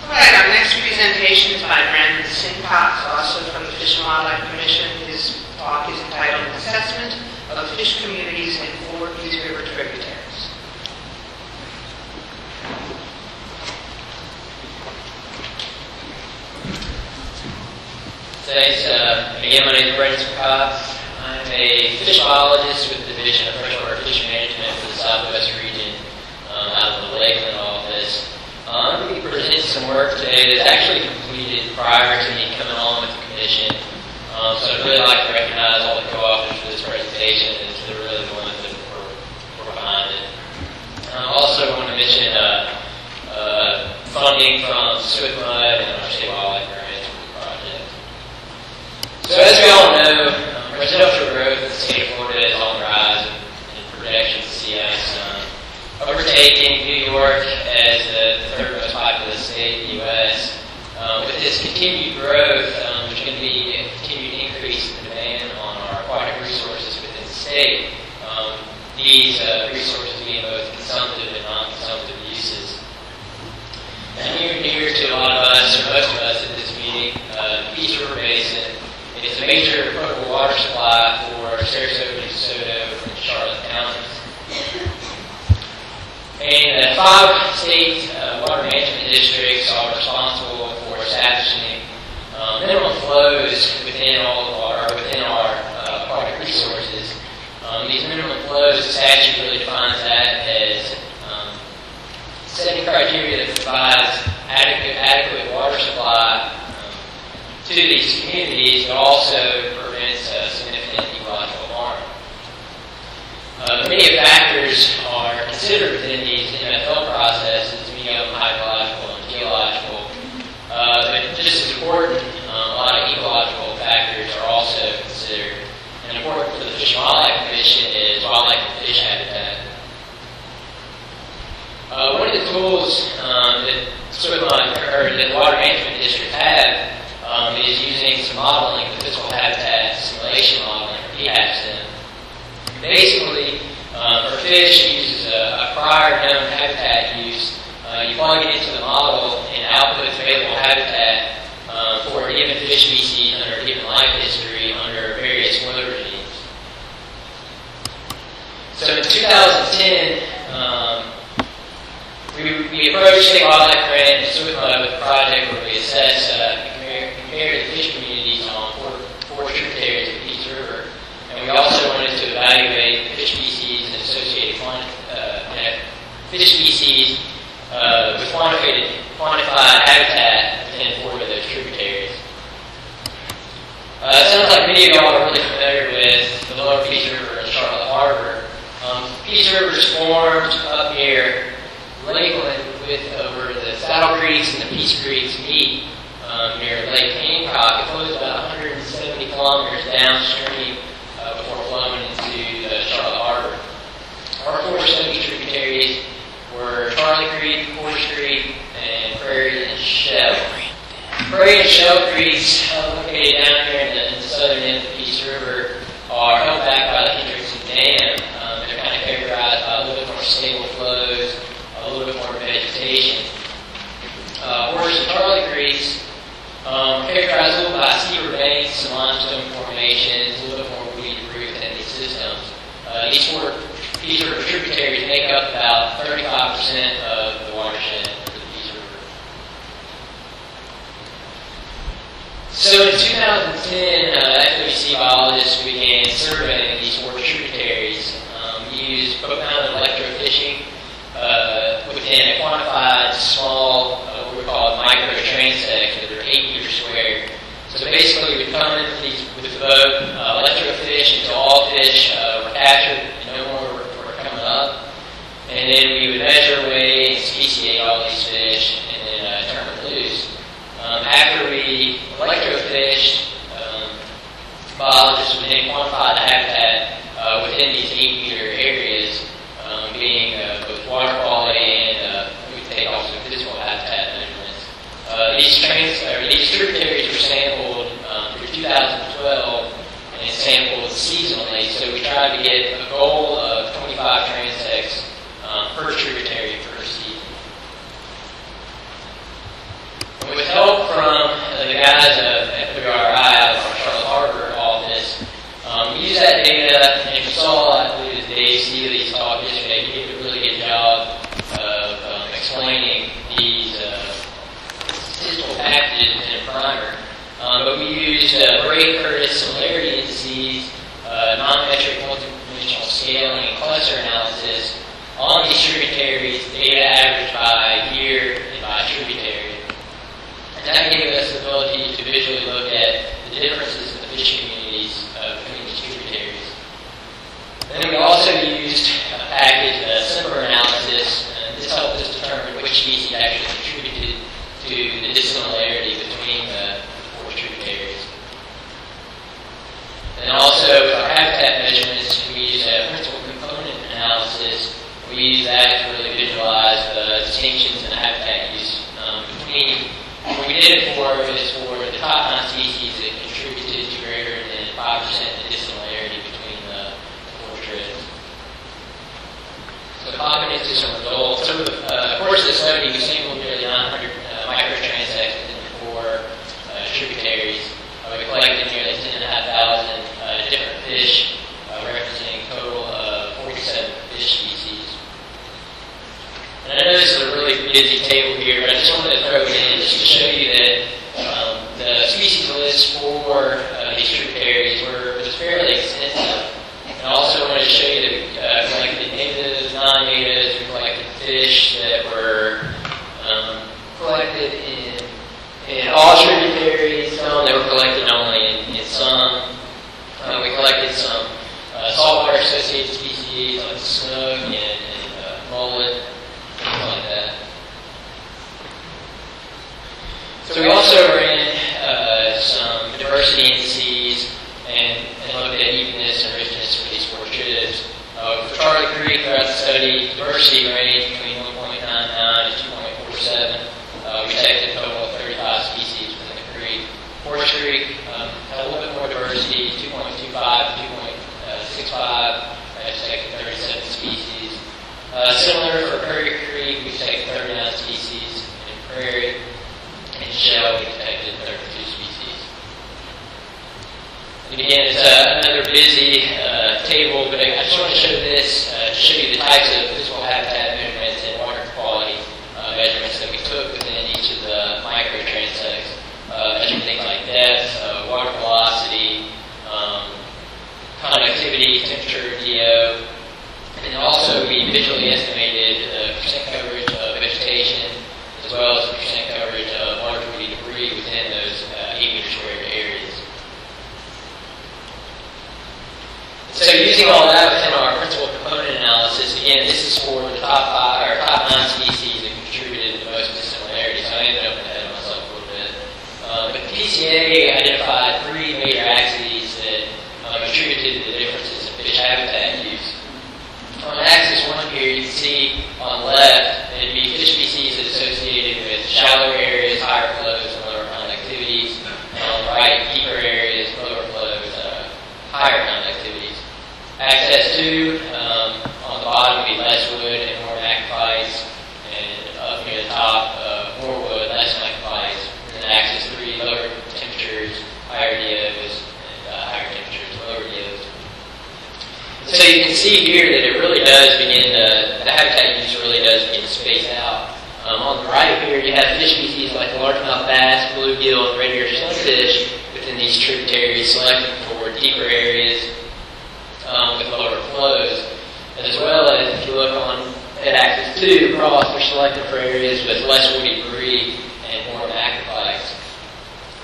All right, our next presentation is by Brandon Sincox, also from the Fish and Wildlife Commission. His talk is entitled Assessment of Fish Communities in 4 Peace River Tributaries. Thanks. Again, my name is Brandon Sincox. I'm a fish biologist with the Division of Freshwater Fish Management for the Southwest region out of the Lakeland office. I'm going to be presenting some work today that's actually completed prior to me coming on with the commission. So I'd really like to recognize all the co-authors for this presentation, as they're really the ones that were behind it. I also want to mention funding from Swift Mud and our state wildlife grants for the project. So as we all know, residential growth in the state of Florida is on the rise, and projections see us overtaking New York as the third most populous state in the U.S. With this continued growth, there's going to be a continued increase in demand on our aquatic resources within the state. These resources being both consumptive and non-consumptive uses. And near and dear to a lot of us, or most of us at this meeting, the Peace River Basin is a major potable water supply for Sarasota, DeSoto, and Charlotte counties. And 5 state water management districts are responsible for establishing minimum flows within our aquatic resources. These minimum flows, the statute really defines that as setting criteria that provides adequate water supply to these communities, but also prevents significant ecological harm. Many factors are considered within these MFL processes, medium, hydrological, and geological. But just as important, a lot of ecological factors are also considered. And important for the Fish and Wildlife Commission is wildlife and fish habitat. One of the tools that the water management districts have is using some modeling, the physical habitat simulation modeling, or PHAB-SIM. Basically, for fish, it uses a prior known habitat use. You plug it into the model and outputs available habitat for a given fish species under a given life history under various flow regimes. So in 2010, we approached State Wildlife Grant with a project where we assess compare the fish communities on 4 tributaries of the Peace River. And we also wanted to evaluate the fish species and associated fish species with quantified habitat within 4 of those tributaries. It sounds like many of y'all are really familiar with the lower Peace River and Charlotte Harbor. Peace River is formed up near Lakeland with over the Saddle Creeks and the Peace Creeks meet near Lake Hancock. It flows about 170 kilometers downstream before flowing into the Charlotte Harbor. Our 4 subby tributaries were Charlie Creek, Horse Creek, and Prairie and Shell. Prairie and Shell Creeks, located down here in the southern end of the Peace River, are held back by the Hendrickson Dam. They're kind of characterized by a little bit more stable flows, a little bit more vegetation. Horse and Charlie Creeks characterized a little by steeper banks, some limestone formations, a little bit more weedy root within these systems. These 4 Peace River tributaries make up about 35% of the watershed for the Peace River. So in 2010, FWC biologists began surveying these 4 tributaries. We used profound electrofishing within a quantified small, what we call micro transects that are 8 meters squared. So basically, we come in with the boat, electrofish until all fish were captured and no more were coming up. And then we would measure, weigh, and speciate all these fish and then turn them loose. After we electrofished, biologists would then quantify the habitat within these 8-meter areas, being both water quality and we would take also physical habitat measurements. These tributaries were sampled through 2012 and sampled seasonally, so we tried to get a goal of 25 transects per tributary per season. rate Curtis similarity indices, non-metric multidimensional scaling, and cluster analysis on these tributaries, data averaged by year and by tributary. And that gave us the ability to visually look at the differences in the fish communities between these tributaries. Then we also used a package, SIMPER analysis, and this helped us determine which species actually contributed to the dissimilarity between the four tributaries. And also, with our habitat measurements, we used a principal component analysis. We use that to really visualize the distinctions in the habitat use between. What we did it for is for the top 9 species that contributed to greater than 5% the dissimilarity between the four tribs. So popping into some results. Over the course of the study, we sampled nearly 900 microtransects within the four tributaries. We collected nearly 10,500 different fish, representing a total of 47 fish species. And I know this is a really busy table here, but I just wanted to throw it in just to show you that the species list for these tributaries was fairly extensive. And I also wanted to show you that we collected natives, non-natives, we collected fish that were collected in all tributaries, some that were collected only in some. We collected some saltwater associated species like snook and mullet, things like that. So we also ran some diversity indices and looked at evenness and richness for these four tribs. For Charlie Creek, throughout the study, diversity ranged between 1.99 to 2.47. We detected a total of 35 species within the creek. Horse Creek had a little bit more diversity, 2.25 to 2.65. We detected 37 species. Similar for Prairie Creek, we detected 39 species. In Prairie and Shell, we detected 32 species. And again, it's another busy table, but I just want to show this to show you the types of physical habitat measurements and water quality measurements that we took within each of the microtransects. Measuring things like depth, water velocity, conductivity, temperature, DO, and then also we visually estimated the percent coverage of vegetation as well as the percent coverage of water-free debris within those 8-meter squared areas. So using all that within our principal component analysis, again, this is for the top 9 species that contributed the most dissimilarity. So I ended up ahead of myself a little bit. But PCA identified 3 major axes that attributed to the differences in fish habitat use. On axis 1 here, you can see on the left, it'd be fish species associated with shallower areas, higher flows, and lower conductivities. And on the right, deeper areas, lower flows, higher conductivities. Axis 2, on the bottom would be less wood and more macrophytes, and up near the top, more wood, less macrophytes. And then axis 3, lower temperatures, higher DOs, and higher temperatures, lower DOs. So you can see here that it really does begin the habitat use really does begin to space out. On the right here, you have fish species like largemouth bass, bluegill, and red-eared sunfish within these tributaries selected for deeper areas with lower flows. As well as, if you look at axis 2, across, they're selected for areas with less woody debris and more macrophytes.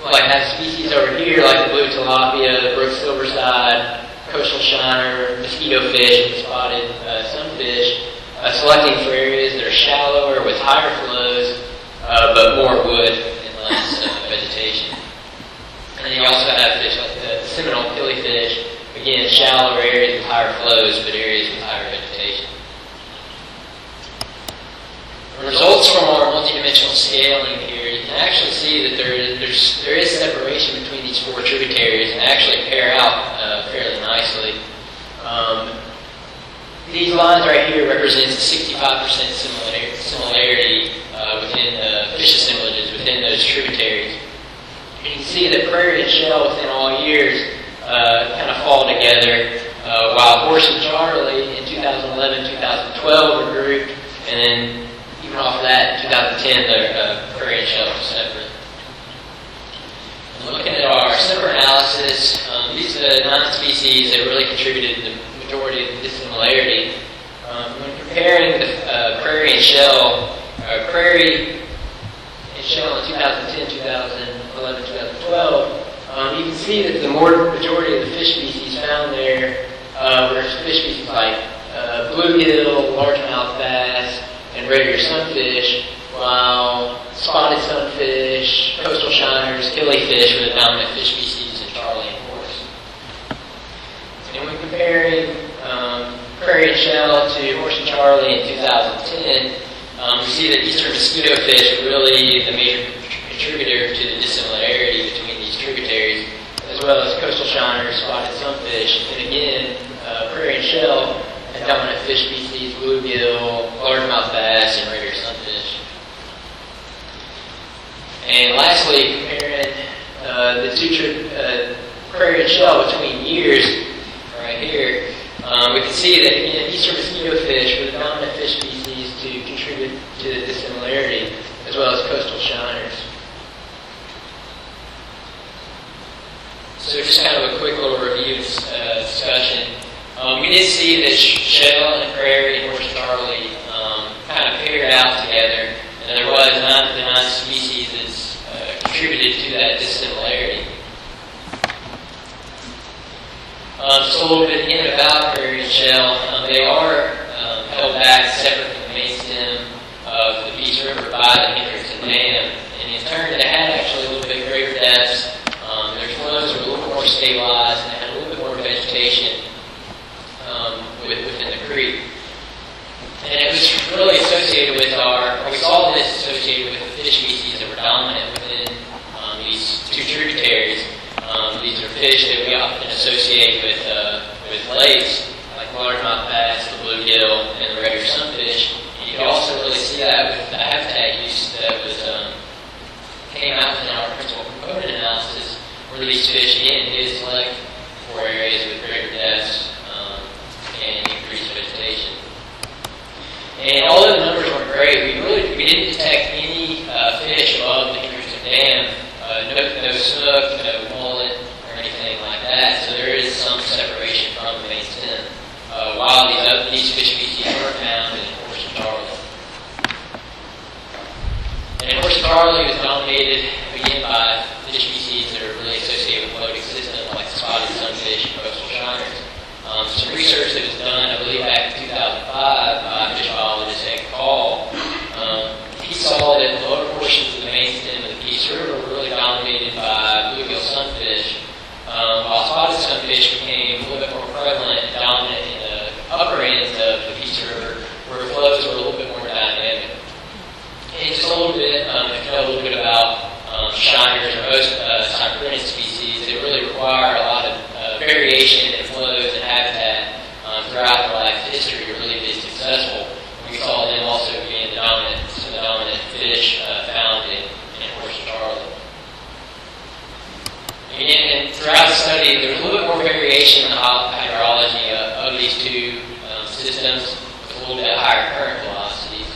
Like that species over here, like the blue tilapia, the brook silverside, coastal shiner, mosquito fish, and spotted sunfish, selecting for areas that are shallower with higher flows, but more wood and less vegetation. And then you also have fish like the Seminole killifish, again, shallower areas with higher flows, but areas with higher vegetation. The results from our multidimensional scaling here, you can actually see that there is separation between these four tributaries and actually pair out fairly nicely. These lines right here represents a 65% similarity within the fish assemblages within those tributaries. You can see that Prairie and Shell within all years kind of fall together, while Horse and Charlie in 2011, 2012 were grouped, and then even off of that, in 2010, the Prairie and Shell were separate. And looking at our SIMPER analysis, analysis. These are the 9 species that really contributed to the majority of the dissimilarity. When comparing the prairie and shell in 2010, 2011, 2012, you can see that the majority of the fish species found there were fish species like bluegill, largemouth bass, and red ear sunfish, while spotted sunfish, coastal shiners, killifish were the dominant fish species in Charlie and Horse. And when comparing prairie and shell to Horse and Charlie in 2010, we see that eastern mosquito fish are really the major contributor to the dissimilarity between these tributaries, as well as coastal shiners, spotted sunfish, and again, prairie and shell and dominant fish species, bluegill, largemouth bass, and red ear sunfish. And lastly, comparing the two prairie and shell between years, right here, we can see that again, eastern mosquito fish were the dominant fish species to contribute to the dissimilarity, as well as coastal shiners. So just kind of a quick little review discussion. We did see that shell and prairie and Horse and Charlie kind of paired out together, and there was 9 of the 9 species that contributed to that dissimilarity. Just a little bit again about prairie and shell. They are held back separate from the main stem of the Peace River by the Hendrickson Dam, and in turn they had actually a little bit greater depths. Their flows were a little bit more stabilized and had a little bit more vegetation within the creek. And it was really associated with we saw this associated with the fish species that were dominant within these 2 tributaries. These are fish that we often associate with lakes, like largemouth bass, the bluegill, and the red ear sunfish. And you can also really see that with the habitat use that came out in our principal component analysis, where these fish again did select for areas with greater depths and increased vegetation. And although the numbers weren't great, we didn't detect any fish above the Hendrickson Dam. No snook, no mullet, or anything like that. So there is some separation from the main stem. While these fish species were found in Horse and Charlie. And Horse and Charlie was dominated again by fish species that are really associated with floating systems like spotted sunfish and coastal shiners. Some research that was done, I believe, back in 2005 by fish biologist Ed Call, he saw that the lower portions of the main stem of the Peace River were really dominated by bluegill sunfish, while spotted sunfish became a little bit more prevalent and dominant in the upper ends of the Peace River, where flows were a little bit more dynamic. And just a little bit, if you know a little bit about shiners or most cypriniid species, they really require a lot of variation in flows and habitat throughout their life history to really be successful. We saw them also being some of the dominant fish found in Horse and Charlie. And throughout the study, there was a little bit more variation in the hydrology of these 2 systems with a little bit higher current velocities.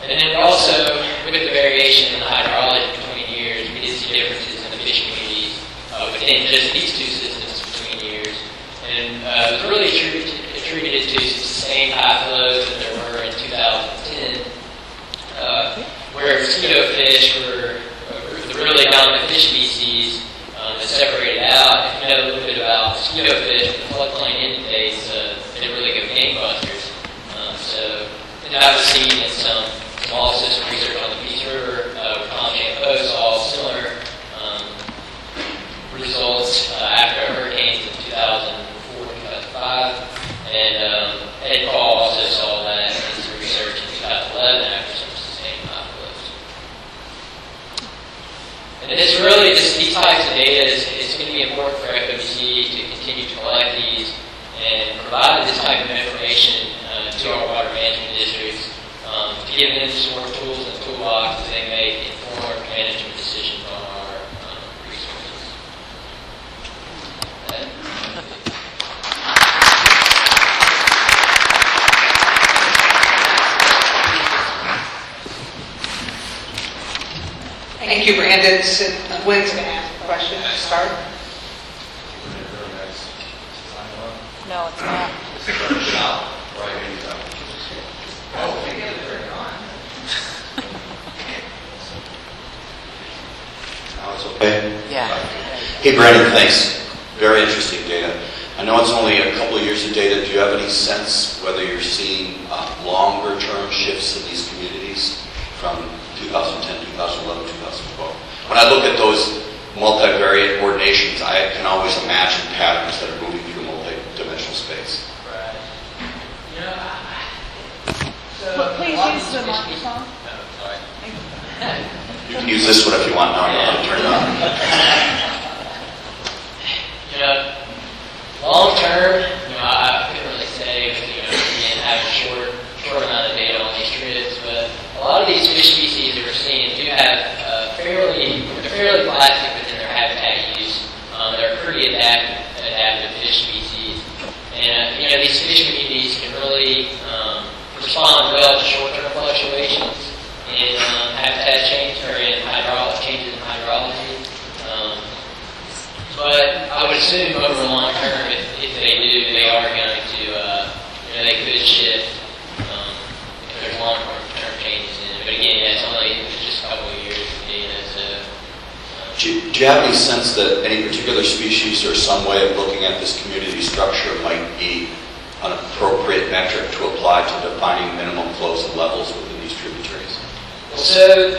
And then also, with the variation in the hydrology between years, we did see differences in the fish communities within just these 2 systems between years. And it was really attributed to sustained high flows that there were in 2010, where mosquito fish were the really dominant fish species that separated out. If you know a little bit about mosquito fish, the floodplain indicates they really go gangbusters. So that was seen in some small system research on the Peace River with Tom Champeau saw similar results after hurricanes in 2004 2005. And Ed Paul also saw that in some research in 2011 after some sustained high flows. And it's really just these types of data it's going to be important for FOBC to continue to collect these and provide this type of information to our water management districts to give them some more tools in the toolbox as they make informed management decisions on our resources. Thank you, Brandon. Gwen's going to ask question to start? No, it's not. Now it's okay? Yeah. Hey, Brandon, thanks. Very interesting data. I know it's only a couple of years of data. Do you have any sense whether you're seeing longer-term shifts in these communities from 2010, 2011, 2012? When I look at those multivariate ordinations, I can always imagine patterns that are moving through multi-dimensional space. Right. You know, Please use the microphone. Sorry. You can use this one if you want. Now I know how to turn it on. You know, long term, I couldn't really say, again, I have a short amount of data on these trips, but a lot of these fish species that we're seeing do have they're fairly plastic within their habitat use. They're pretty adaptive fish species. And, these fish communities can really respond well to short-term fluctuations in habitat change or in changes in hydrology. But I would assume over the long term, if they do, they are going to, they could shift if there's long-term changes in it. But again, it's just a couple of years of data. So, Do you have any sense that any particular species or some way of looking at this community structure might be an appropriate metric to apply to defining minimum flows and levels within these tributaries? So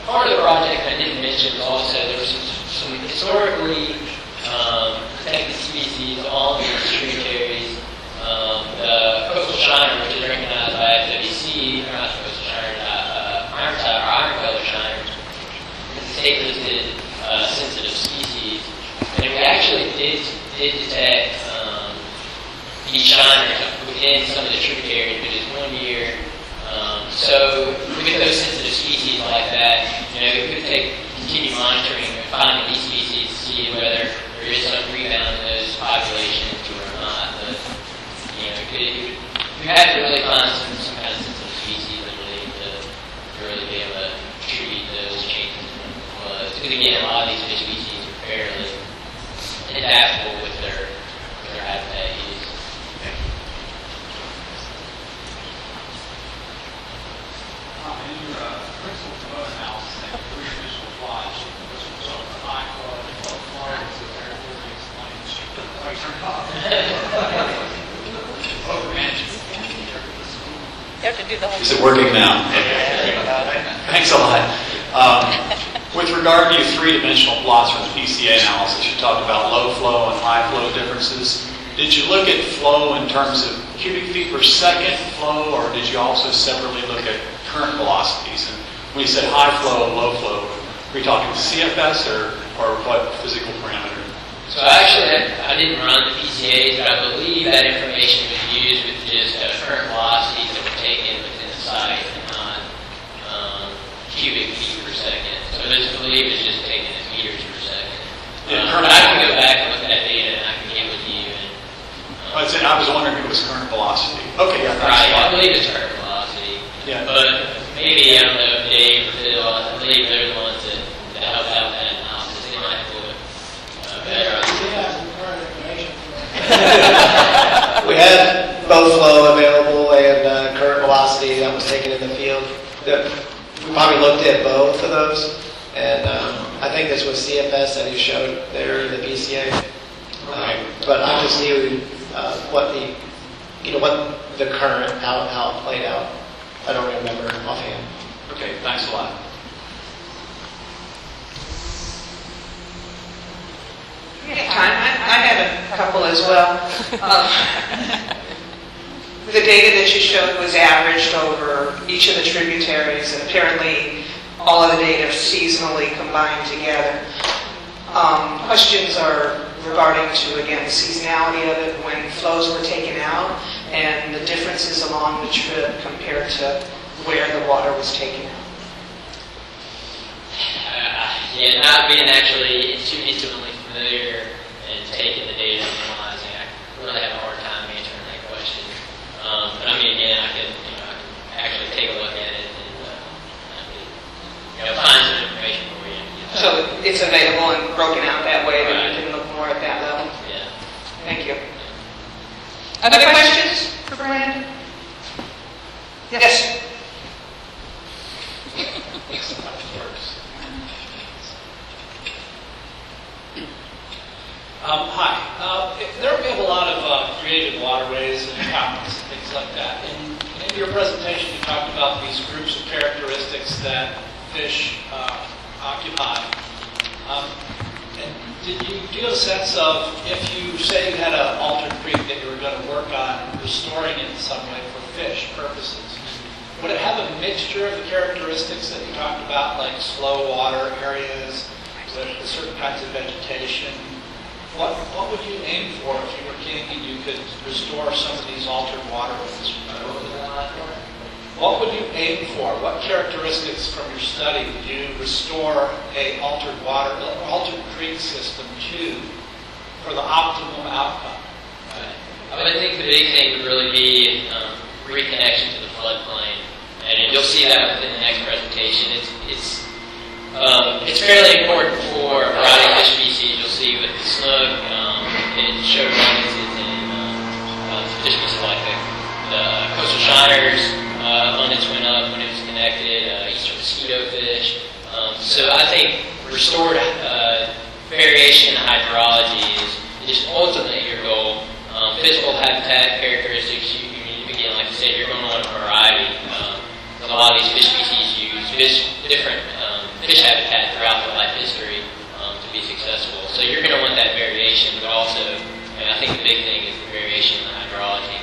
part of the project I didn't mention was also there was some historically protected species on these tributaries. The coastal shiner, which is recognized by FWC, or not the coastal shiner, iron color shiner, is a state-listed sensitive species. And we actually did detect these shiners within some of the tributaries, but it's 1 year. So with those sensitive species like that, it could take continued monitoring and finding these species to see whether there is some rebound in those populations or not. But we have to really find some kind of sensitive species, I believe, to really be able to treat those changes in floods. Because again, a lot of these fish species are fairly adaptable with their habitat use. In your principal flow analysis, they have three initial plots. This was on the high flow, low flow, so therefore it explains. You have to do the whole. Is it working now? Thanks a lot. With regard to your three-dimensional plots from the PCA analysis, you talked about low flow and high flow differences. Did you look at flow in terms of cubic feet per second flow, or did you also separately look at current velocities? And when you said high flow and low flow, were you talking CFS or what physical parameter? So actually, I didn't run the PCAs, but I believe that information was used with just current velocities that were taken within the site and not cubic feet per second. So I believe it's just taken as meters per second. But I can go back and look at that data and I can get with you. I was wondering if it was current velocity. Okay, yeah, thanks Right, a lot. I believe it's current velocity. Yeah. But maybe, I don't know if Dave or Phil, I believe they're the ones that help out that analysis. They might do it better. We had both flow available and current velocity that was taken in the field. We probably looked at both of those, and I think this was CFS that you showed there in the PCA. But I just knew what the current, how it played out. I don't remember offhand. Okay, thanks a lot. We have time. I had a couple as well. The data that you showed was averaged over each of the tributaries, and apparently all of the data seasonally combined together. Questions are regarding to, again, the seasonality of it, when flows were taken out, and the differences along the trip compared to where the water was taken out. Yeah, not being actually too intimately familiar and taking the data and analyzing, I really have a hard time answering that question. But I mean, again, I can actually take a look at it and find some information for you. So it's available, and broken out that way, that we can look more at that level. Yeah. Thank you. Other questions for Brandon? Yes. Hi. There we have a lot of creative waterways and fountains and things like that. In your presentation, you talked about these groups of characteristics that fish occupy. And do you have a sense of, if you say you had an altered creek that you were going to work on restoring it in some way for fish purposes, would it have a mixture of the characteristics that you talked about, like slow water areas with certain kinds of vegetation? What would you aim for if you were thinking you could restore some of these altered waterways? What would you aim for? What characteristics from your study would you restore a altered creek system to for the optimum outcome? I would think the big thing would really be reconnection to the floodplain, and you'll see that within the next presentation. It's fairly important for a variety of fish species. You'll see with the snook, it showed abundances in fish species like the coastal shiners. Abundance went up when it was connected. Eastern mosquito fish. So I think restored variation in hydrology is just ultimately your goal. Physical habitat characteristics, again, like you said, you're going to want a variety. A lot of these fish species use different fish habitat throughout their life history to be successful. So you're going to want that variation, but also, and I think the big thing is the variation in the hydrology.